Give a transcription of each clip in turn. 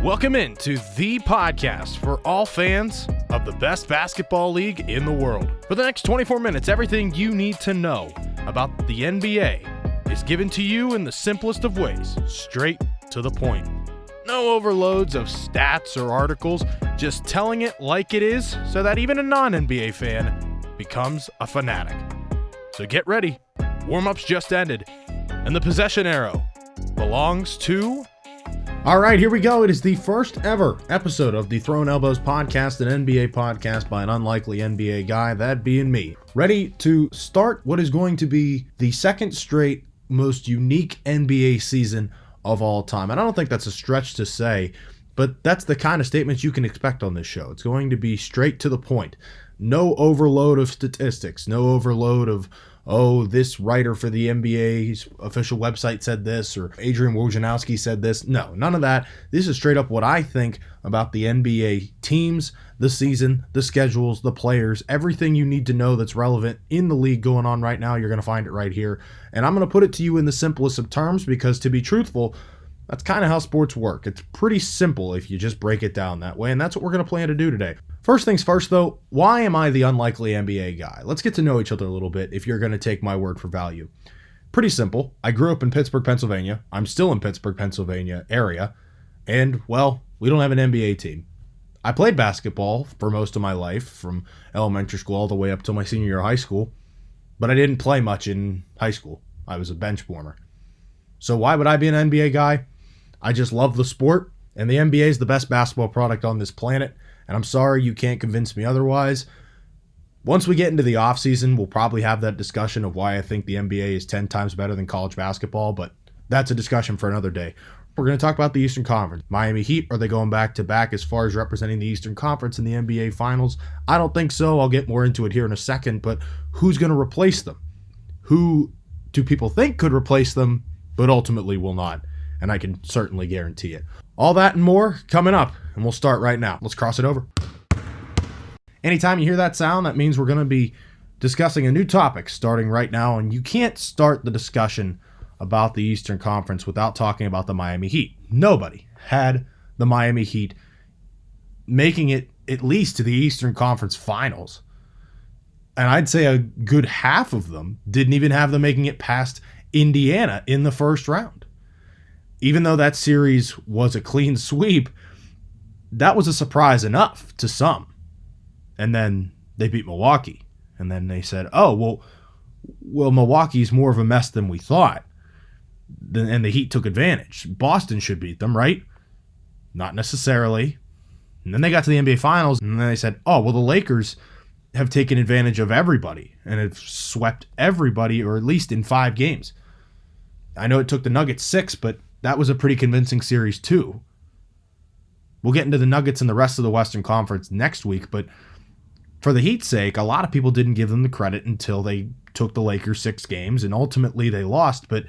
Welcome into the podcast for all fans of the best basketball league in the world. For the next 24 minutes, everything you need to know about the NBA is given to you in the simplest of ways, straight to the point. No overloads of stats or articles, just telling it like it is so that even a non-NBA fan becomes a fanatic. So get ready, warm-ups just ended, and the possession arrow belongs to... All right, here we go. It is the first ever episode of the Throwing Elbows podcast, an NBA podcast by an unlikely NBA guy, that being me. Ready to start what is going to be the second straight most unique NBA season of all time. And I don't think that's a stretch to say, but that's the kind of statements you can expect on this show. It's going to be straight to the point. No overload of statistics, no overload of, this writer for the NBA's official website said this, or Adrian Wojnarowski said this. No, none of that. This is straight up what I think about the NBA teams, the season, the schedules, the players, everything you need to know that's relevant in the league going on right now. You're going to find it right here. And I'm going to put it to you in the simplest of terms because, to be truthful, that's kind of how sports work. It's pretty simple if you just break it down that way, and that's what we're going to plan to do today. First things first, though, why am I the unlikely NBA guy? Let's get to know each other a little bit if you're going to take my word for value. Pretty simple. I grew up in Pittsburgh, Pennsylvania. I'm still in Pittsburgh, Pennsylvania area, and, well, we don't have an NBA team. I played basketball for most of my life, from elementary school all the way up till my senior year of high school, but I didn't play much in high school. I was a bench warmer. So why would I be an NBA guy? I just love the sport, and the NBA is the best basketball product on this planet, and I'm sorry you can't convince me otherwise. Once we get into the offseason, we'll probably have that discussion of why I think the NBA is 10 times better than college basketball, but that's a discussion for another day. We're going to talk about the Eastern Conference. Miami Heat, are they going back-to-back as far as representing the Eastern Conference in the NBA Finals? I don't think so. I'll get more into it here in a second, but who's going to replace them? Who do people think could replace them, but ultimately will not? And I can certainly guarantee it. All that and more coming up, and we'll start right now. Let's cross it over. Anytime you hear that sound, that means we're going to be discussing a new topic starting right now, and you can't start the discussion about the Eastern Conference without talking about the Miami Heat. Nobody had the Miami Heat making it at least to the Eastern Conference Finals. And I'd say a good half of them didn't even have them making it past Indiana in the first round. Even though that series was a clean sweep, that was a surprise enough to some. And then they beat Milwaukee. And then they said, well, Milwaukee's more of a mess than we thought. And the Heat took advantage. Boston should beat them, right? Not necessarily. And then they got to the NBA Finals, and then they said, the Lakers have taken advantage of everybody and have swept everybody, or at least in 5 games. I know it took the Nuggets 6, but that was a pretty convincing series too. We'll get into the Nuggets and the rest of the Western Conference next week, but for the Heat's sake, a lot of people didn't give them the credit until they took the Lakers 6 games, and ultimately they lost, but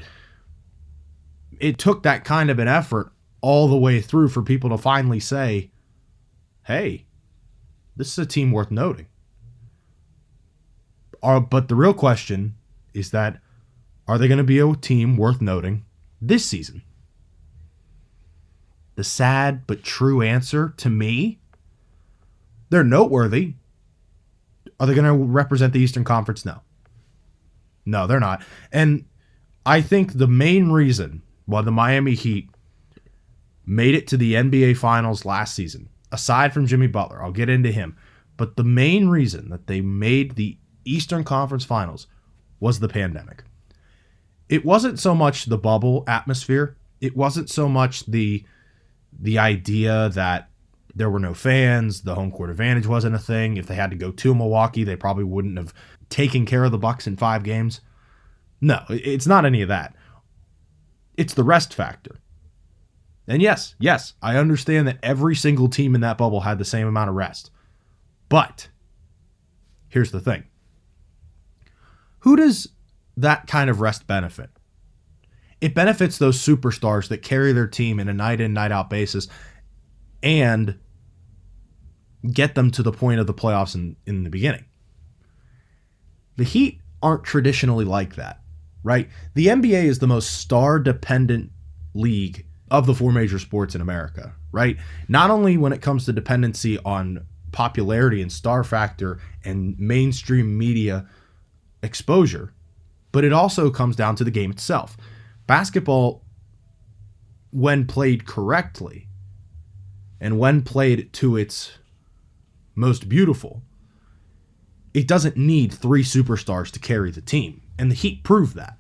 it took that kind of an effort all the way through for people to finally say, hey, this is a team worth noting. But the real question is that, are they going to be a team worth noting this season? The sad but true answer to me, they're noteworthy. Are they going to represent the Eastern Conference? No, they're not. And I think the main reason why the Miami Heat made it to the NBA Finals last season, aside from Jimmy Butler, I'll get into him, but the main reason that they made the Eastern Conference Finals was the pandemic. It wasn't so much the bubble atmosphere. It wasn't so much the idea that there were no fans, the home court advantage wasn't a thing. If they had to go to Milwaukee, they probably wouldn't have taken care of the Bucks in 5 games. No, it's not any of that. It's the rest factor. And yes, I understand that every single team in that bubble had the same amount of rest. But here's the thing. Who does that kind of rest benefit? It benefits those superstars that carry their team in a night in, night out basis and get them to the point of the playoffs in the beginning. The Heat aren't traditionally like that, right? The NBA is the most star-dependent league of the four major sports in America, right? Not only when it comes to dependency on popularity and star factor and mainstream media exposure, but it also comes down to the game itself. Basketball, when played correctly and when played to its most beautiful, it doesn't need three superstars to carry the team, and the Heat proved that.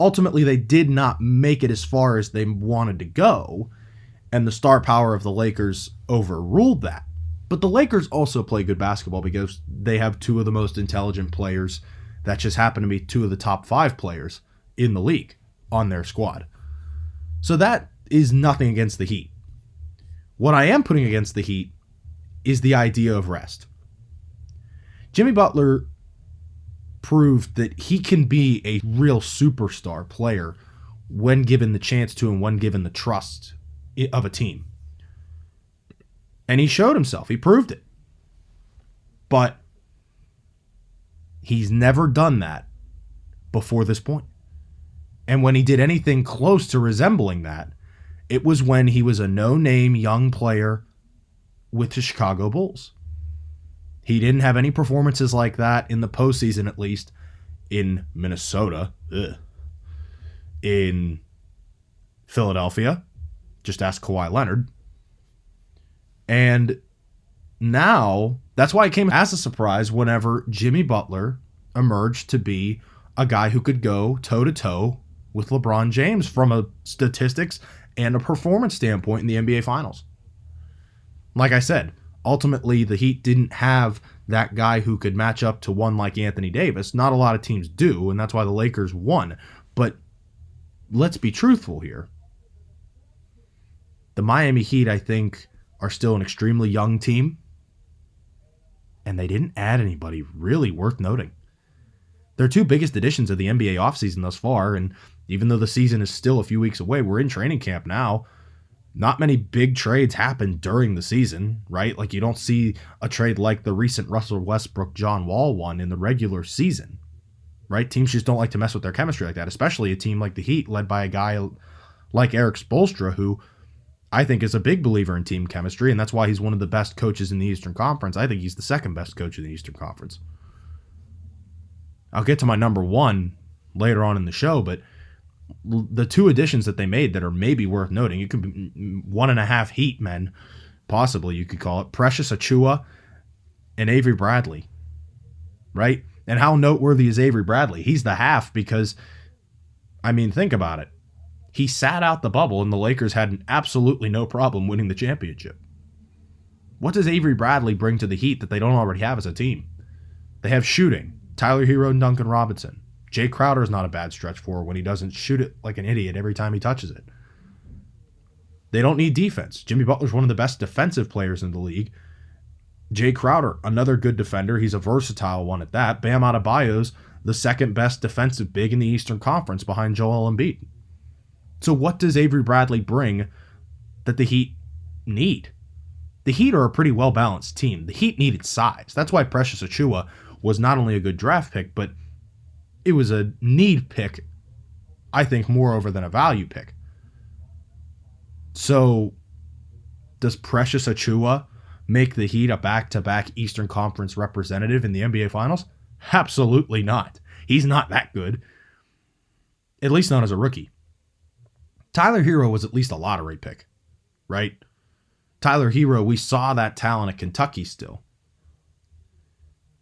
Ultimately, they did not make it as far as they wanted to go, and the star power of the Lakers overruled that. But the Lakers also play good basketball because they have two of the most intelligent players that just happen to be two of the top 5 players in the league on their squad. So that is nothing against the Heat. What I am putting against the Heat is the idea of rest. Jimmy Butler proved that he can be a real superstar player when given the chance to and when given the trust of a team. And he showed himself. He proved it. But he's never done that before this point. And when he did anything close to resembling that, it was when he was a no-name young player with the Chicago Bulls. He didn't have any performances like that in the postseason, at least, in Minnesota, in Philadelphia. Just ask Kawhi Leonard. And now, that's why it came as a surprise whenever Jimmy Butler emerged to be a guy who could go toe-to-toe with LeBron James from a statistics and a performance standpoint in the NBA Finals. Like I said, ultimately, the Heat didn't have that guy who could match up to one like Anthony Davis. Not a lot of teams do, and that's why the Lakers won. But let's be truthful here. The Miami Heat, I think, are still an extremely young team, and they didn't add anybody really worth noting. Their two biggest additions of the NBA offseason thus far, and even though the season is still a few weeks away, we're in training camp now. Not many big trades happen during the season, right? Like, you don't see a trade like the recent Russell Westbrook, John Wall one in the regular season, right? Teams just don't like to mess with their chemistry like that, especially a team like the Heat led by a guy like Eric Spoelstra, who I think is a big believer in team chemistry, and that's why he's one of the best coaches in the Eastern Conference. I think he's the second best coach in the Eastern Conference. I'll get to my number one later on in the show, but the two additions that they made that are maybe worth noting, it could be 1.5 Heat men, possibly you could call it, Precious Achiuwa and Avery Bradley, right? And how noteworthy is Avery Bradley? He's the half because, I mean, think about it. He sat out the bubble and the Lakers had absolutely no problem winning the championship. What does Avery Bradley bring to the Heat that they don't already have as a team? They have shooting. Tyler Hero and Duncan Robinson. Jay Crowder is not a bad stretch forward when he doesn't shoot it like an idiot every time he touches it. They don't need defense. Jimmy Butler's one of the best defensive players in the league. Jay Crowder, another good defender. He's a versatile one at that. Bam Adebayo's the second best defensive big in the Eastern Conference behind Joel Embiid. So what does Avery Bradley bring that the Heat need? The Heat are a pretty well-balanced team. The Heat needed size. That's why Precious Achiuwa was not only a good draft pick, but it was a need pick, I think, moreover than a value pick. So does Precious Achiuwa make the Heat a back-to-back Eastern Conference representative in the NBA Finals? Absolutely not. He's not that good. At least not as a rookie. Tyler Hero was at least a lottery pick, right? Tyler Hero, we saw that talent at Kentucky still.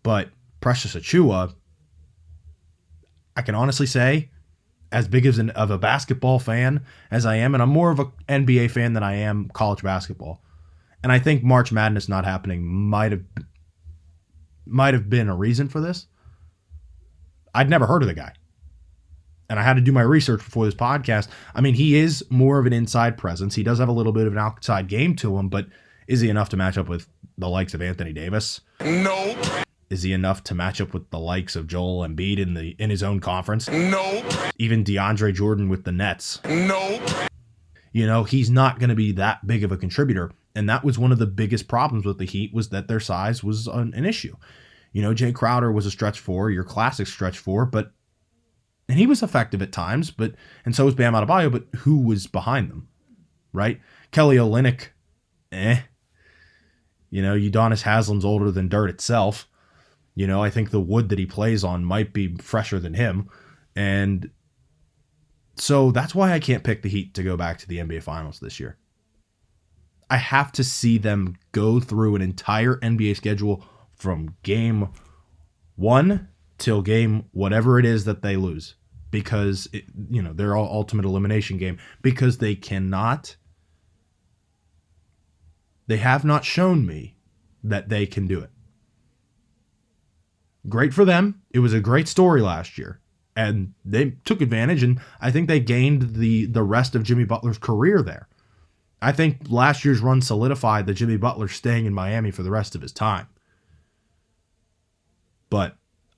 But Precious Achiuwa, I can honestly say, as big of a basketball fan as I am, and I'm more of an NBA fan than I am college basketball. And I think March Madness not happening might have been a reason for this. I'd never heard of the guy. And I had to do my research before this podcast. I mean, he is more of an inside presence. He does have a little bit of an outside game to him, but is he enough to match up with the likes of Anthony Davis? No. Is he enough to match up with the likes of Joel Embiid in his own conference? No. Even DeAndre Jordan with the Nets? No. You know, he's not going to be that big of a contributor. And that was one of the biggest problems with the Heat, was that their size was an issue. You know, Jay Crowder was a stretch four, your classic stretch four, but And he was effective at times, and so was Bam Adebayo, but who was behind them, right? Kelly Olynyk, Udonis Haslam's older than dirt itself. I think the wood that he plays on might be fresher than him. And so that's why I can't pick the Heat to go back to the NBA Finals this year. I have to see them go through an entire NBA schedule from game 1 till game whatever it is that they lose. Because, they're all ultimate elimination game. Because they have not shown me that they can do it. Great for them. It was a great story last year. And they took advantage, and I think they gained the rest of Jimmy Butler's career there. I think last year's run solidified that Jimmy Butler's staying in Miami for the rest of his time. But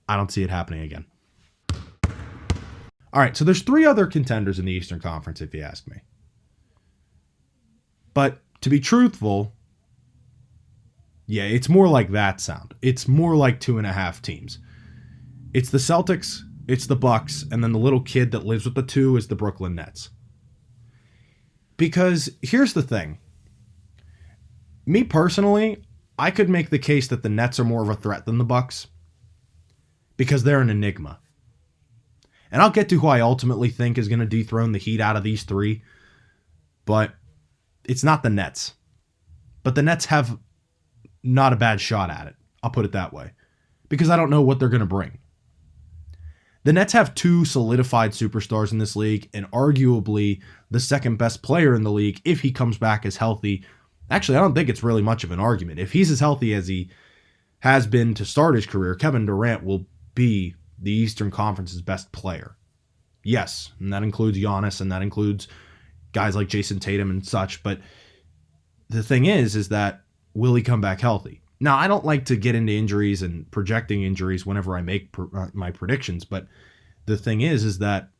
I don't see it happening again. All right, so there's 3 other contenders in the Eastern Conference, if you ask me. But to be truthful, yeah, it's more like that sound. It's more like 2.5 teams. It's the Celtics, it's the Bucks, and then the little kid that lives with the 2 is the Brooklyn Nets. Because here's the thing. Me personally, I could make the case that the Nets are more of a threat than the Bucks because they're an enigma. And I'll get to who I ultimately think is going to dethrone the Heat out of these 3, but it's not the Nets. But the Nets have not a bad shot at it. I'll put it that way. Because I don't know what they're going to bring. The Nets have 2 solidified superstars in this league, and arguably the second best player in the league if he comes back as healthy. Actually, I don't think it's really much of an argument. If he's as healthy as he has been to start his career, Kevin Durant will be the Eastern Conference's best player. Yes, and that includes Giannis, and that includes guys like Jason Tatum and such, but the thing is that will he come back healthy? Now, I don't like to get into injuries and projecting injuries whenever I make my predictions, but the thing is that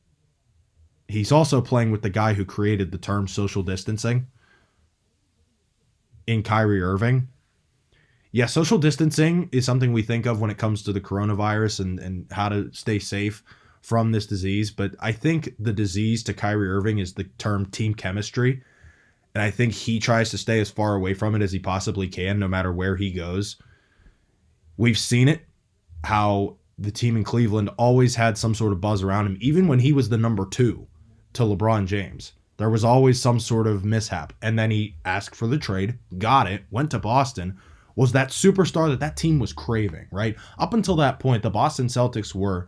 he's also playing with the guy who created the term social distancing in Kyrie Irving. Yeah, social distancing is something we think of when it comes to the coronavirus and how to stay safe from this disease, but I think the disease to Kyrie Irving is the term team chemistry. And I think he tries to stay as far away from it as he possibly can, no matter where he goes. We've seen it, how the team in Cleveland always had some sort of buzz around him, even when he was the number 2 to LeBron James. There was always some sort of mishap. And then he asked for the trade, got it, went to Boston, was that superstar that team was craving, right? Up until that point, the Boston Celtics were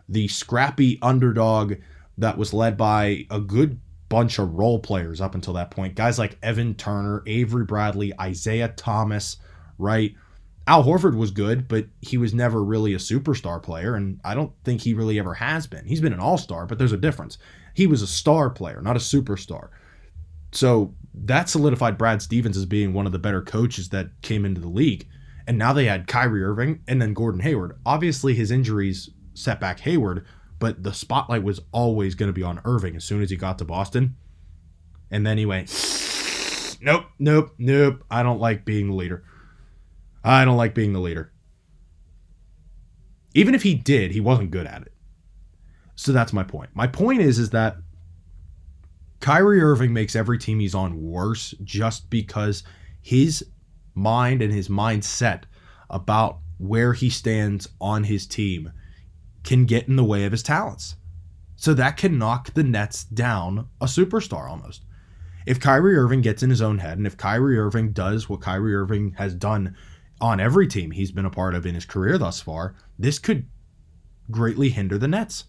the scrappy underdog that was led by a good bunch of role players up until that point. Guys like Evan Turner, Avery Bradley, Isaiah Thomas, right? Al Horford was good, but he was never really a superstar player, and I don't think he really ever has been. He's been an all-star, but there's a difference. He was a star player, not a superstar. So that solidified Brad Stevens as being one of the better coaches that came into the league. And now they had Kyrie Irving and then Gordon Hayward. Obviously, his injuries set back Hayward, but the spotlight was always going to be on Irving as soon as he got to Boston. And then he went, nope. I don't like being the leader. Even if he did, he wasn't good at it. So that's my point. My point is that Kyrie Irving makes every team he's on worse just because his mind and his mindset about where he stands on his team can get in the way of his talents. So that can knock the Nets down a superstar almost. If Kyrie Irving gets in his own head, and if Kyrie Irving does what Kyrie Irving has done on every team he's been a part of in his career thus far, this could greatly hinder the Nets.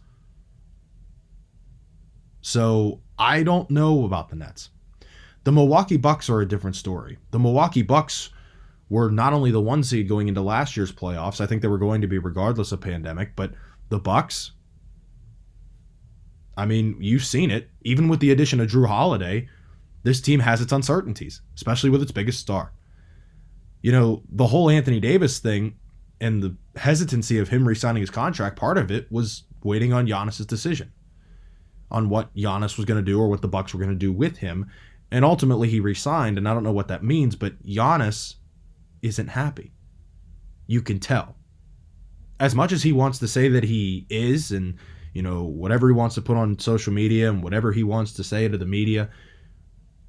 So I don't know about the Nets. The Milwaukee Bucks are a different story. The Milwaukee Bucks were not only the 1 seed going into last year's playoffs, I think they were going to be regardless of pandemic, but the Bucks, I mean, you've seen it. Even with the addition of Drew Holiday, this team has its uncertainties, especially with its biggest star. You know, the whole Anthony Davis thing and the hesitancy of him re-signing his contract, part of it was waiting on Giannis's decision on what Giannis was going to do or what the Bucks were going to do with him. And ultimately he re-signed, and I don't know what that means, but Giannis isn't happy. You can tell. As much as he wants to say that he is, and whatever he wants to put on social media and whatever he wants to say to the media,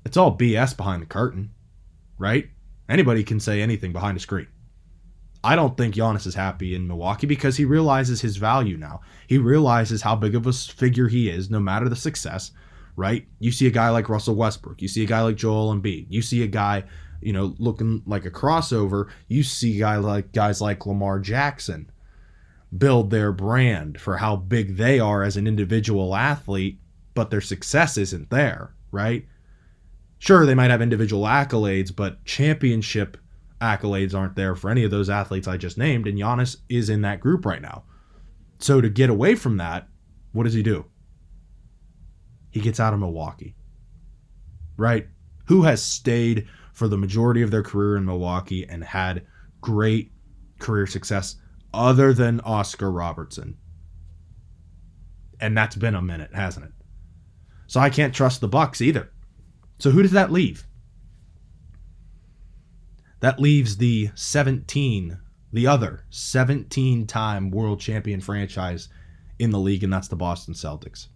it's all BS behind the curtain, right? Anybody can say anything behind a screen. I don't think Giannis is happy in Milwaukee because he realizes his value now. He realizes how big of a figure he is, no matter the success, right? You see a guy like Russell Westbrook. You see a guy like Joel Embiid. You see a guy, looking like a crossover. You see guys like Lamar Jackson build their brand for how big they are as an individual athlete, but their success isn't there, right? Sure, they might have individual accolades, but championship accolades aren't there for any of those athletes I just named, and Giannis is in that group right now. So to get away from that, what does he do? He gets out of Milwaukee, right? Who has stayed for the majority of their career in Milwaukee and had great career success other than Oscar Robertson? And that's been a minute, hasn't it? So I can't trust the Bucks either. So who does that leave? That leaves the other 17-time world champion franchise in the league, and that's the Boston Celtics.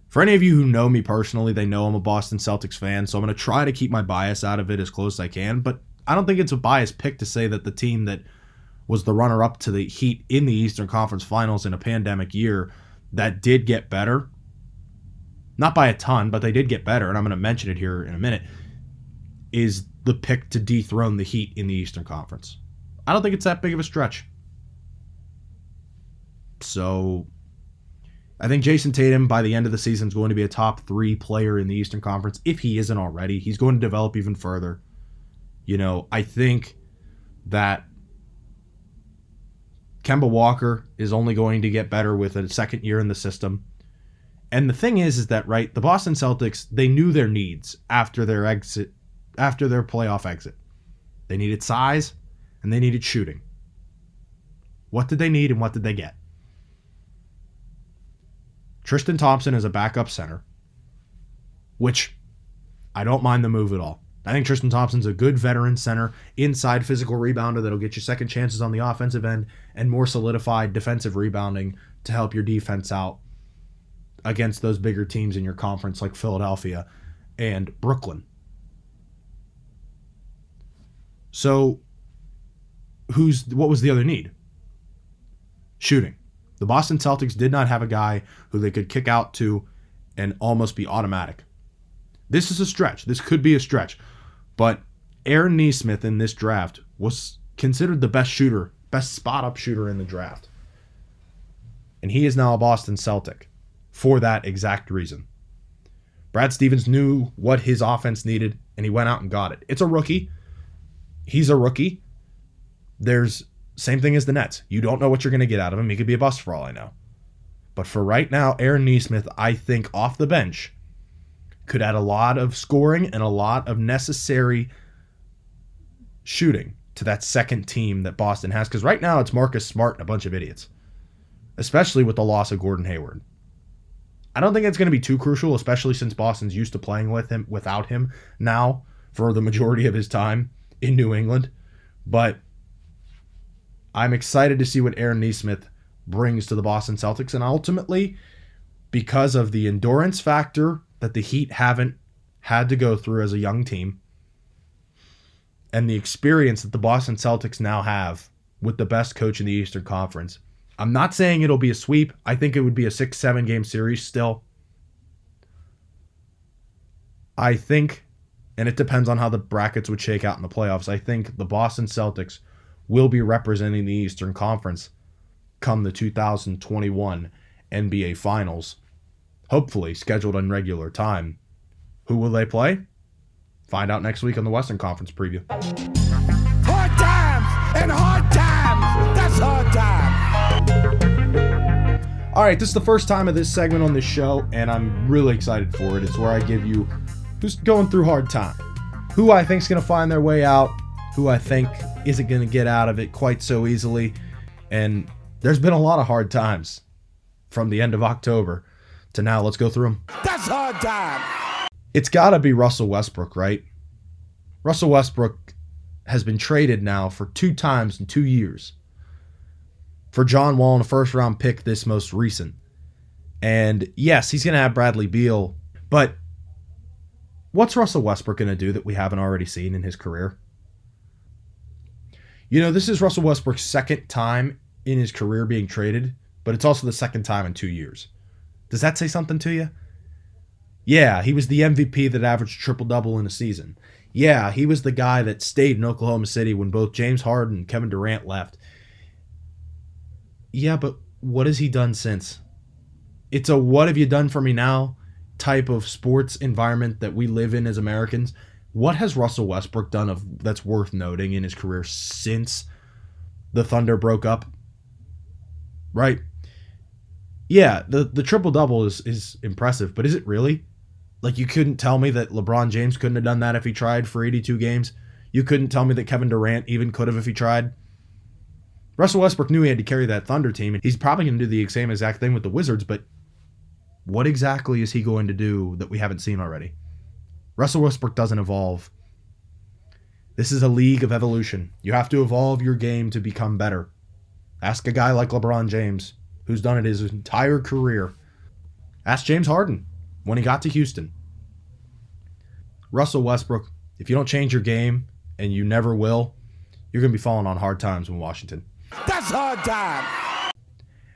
For any of you who know me personally, they know I'm a Boston Celtics fan, so I'm going to try to keep my bias out of it as close as I can, but I don't think it's a biased pick to say that the team that was the runner-up to the Heat in the Eastern Conference Finals in a pandemic year that did get better, not by a ton, but they did get better, and I'm going to mention it here in a minute, is the pick to dethrone the Heat in the Eastern Conference. I don't think it's that big of a stretch. So I think Jason Tatum, by the end of the season, is going to be a top 3 player in the Eastern Conference. If he isn't already, he's going to develop even further. I think that Kemba Walker is only going to get better with a second year in the system. And the thing is that, right, the Boston Celtics, they knew their needs after their playoff exit. They needed size and they needed shooting. What did they need and what did they get? Tristan Thompson is a backup center, which I don't mind the move at all. I think Tristan Thompson's a good veteran center, inside physical rebounder that'll get you second chances on the offensive end and more solidified defensive rebounding to help your defense out against those bigger teams in your conference like Philadelphia and Brooklyn. So what was the other need? Shooting. The Boston Celtics did not have a guy who they could kick out to and almost be automatic. This is a stretch. This could be a stretch. But Aaron Nesmith in this draft was considered the best spot-up shooter in the draft. And he is now a Boston Celtic for that exact reason. Brad Stevens knew what his offense needed, and he went out and got it. It's a rookie. He's a rookie. There's same thing as the Nets. You don't know what you're going to get out of him. He could be a bust for all I know. But for right now, Aaron Nesmith, I think off the bench, could add a lot of scoring and a lot of necessary shooting to that second team that Boston has. Because right now it's Marcus Smart and a bunch of idiots, especially with the loss of Gordon Hayward. I don't think it's going to be too crucial, especially since Boston's used to playing without him now for the majority of his time in New England. But I'm excited to see what Aaron Nesmith brings to the Boston Celtics. And ultimately, because of the endurance factor that the Heat haven't had to go through as a young team, and the experience that the Boston Celtics now have with the best coach in the Eastern Conference, I'm not saying it'll be a sweep. I think it would be a 6-7 game series still. I think, and it depends on how the brackets would shake out in the playoffs, I think the Boston Celtics will be representing the Eastern Conference come the 2021 NBA Finals, hopefully scheduled in regular time. Who will they play? Find out next week on the Western Conference preview. Hard times and hard times. That's hard times. All right, this is the first time of this segment on this show, and I'm really excited for it. It's where I give you who's going through hard time, who I think is going to find their way out, who I think isn't going to get out of it quite so easily. And there's been a lot of hard times from the end of October to now. Let's go through them. That's hard time. It's got to be Russell Westbrook, right? Russell Westbrook has been traded now for 2 times in 2 years for John Wall and a first-round pick this most recent. And yes, he's going to have Bradley Beal, but what's Russell Westbrook going to do that we haven't already seen in his career? You know, this is Russell Westbrook's second time in his career being traded, but it's also the second time in 2 years. Does that say something to you? Yeah, he was the MVP that averaged triple-double in a season. Yeah, he was the guy that stayed in Oklahoma City when both James Harden and Kevin Durant left. Yeah, but what has he done since? It's a what have you done for me now type of sports environment that we live in as Americans. What has Russell Westbrook done that's worth noting in his career since the Thunder broke up? Right? Yeah, the triple-double is impressive, but is it really? Like, you couldn't tell me that LeBron James couldn't have done that if he tried for 82 games? You couldn't tell me that Kevin Durant even could have if he tried? Russell Westbrook knew he had to carry that Thunder team, and he's probably going to do the same exact thing with the Wizards, but what exactly is he going to do that we haven't seen already? Russell Westbrook doesn't evolve. This is a league of evolution. You have to evolve your game to become better. Ask a guy like LeBron James, who's done it his entire career. Ask James Harden when he got to Houston. Russell Westbrook, if you don't change your game, and you never will, you're going to be falling on hard times in Washington. That's hard time.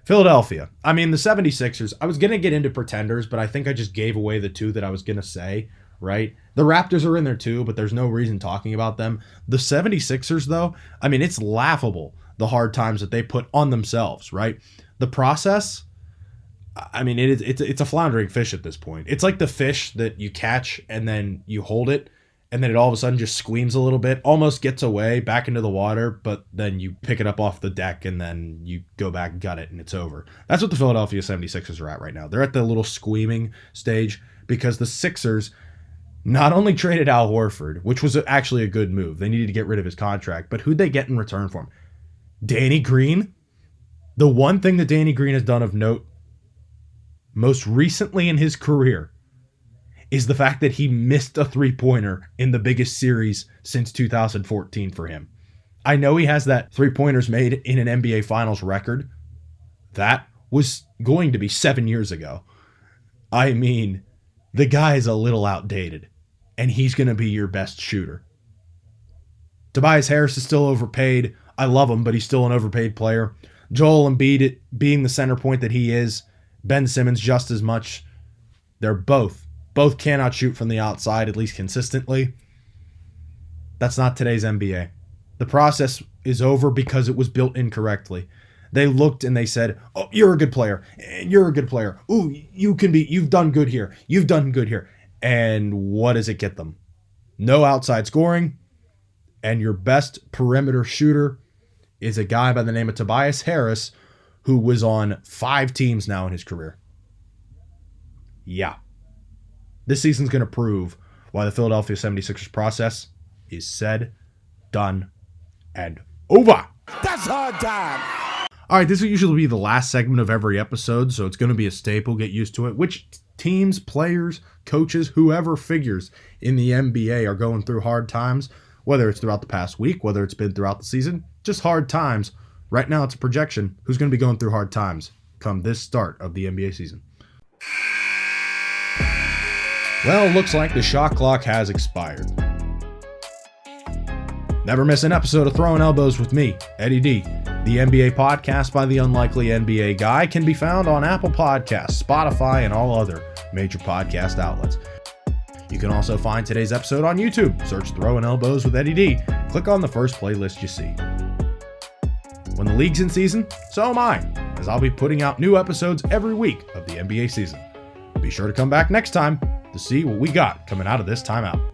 Philadelphia. I mean, the 76ers, I was going to get into pretenders, but I think I just gave away the two that I was going to say, right? The Raptors are in there too, but there's no reason talking about them. The 76ers, though, I mean, it's laughable, the hard times that they put on themselves, right? The process, I mean, it's a floundering fish at this point. It's like the fish that you catch and then you hold it, and then it all of a sudden just squeams a little bit, almost gets away back into the water, but then you pick it up off the deck and then you go back and gut it and it's over. That's what the Philadelphia 76ers are at right now. They're at the little squeaming stage because the Sixers not only traded Al Horford, which was actually a good move. They needed to get rid of his contract, but who'd they get in return for him? Danny Green? The one thing that Danny Green has done of note most recently in his career is the fact that he missed a three-pointer in the biggest series since 2014 for him. I know he has that three-pointers made in an NBA Finals record. That was going to be 7 years ago. I mean, the guy is a little outdated, and he's going to be your best shooter. Tobias Harris is still overpaid. I love him, but he's still an overpaid player. Joel Embiid, being the center point that he is, Ben Simmons just as much. They're both cannot shoot from the outside, at least consistently. That's not today's NBA. The process is over because it was built incorrectly. They looked and they said, "Oh, you're a good player. You're a good player. Ooh, you've done good here. You've done good here." And what does it get them? No outside scoring. And your best perimeter shooter is a guy by the name of Tobias Harris, who was on 5 teams now in his career. Yeah. This season's going to prove why the Philadelphia 76ers process is said, done, and over. That's hard time. All right, this will usually be the last segment of every episode, so it's going to be a staple. Get used to it. Which teams, players, coaches, whoever figures in the NBA are going through hard times, whether it's throughout the past week, whether it's been throughout the season, just hard times. Right now, it's a projection. Who's going to be going through hard times come this start of the NBA season? Well, looks like the shot clock has expired. Never miss an episode of Throwing Elbows with me, Eddie D. The NBA podcast by the Unlikely NBA Guy can be found on Apple Podcasts, Spotify, and all other major podcast outlets. You can also find today's episode on YouTube. Search Throwing Elbows with Eddie D. Click on the first playlist you see. When the league's in season, so am I, as I'll be putting out new episodes every week of the NBA season. Be sure to come back next time to see what we got coming out of this timeout.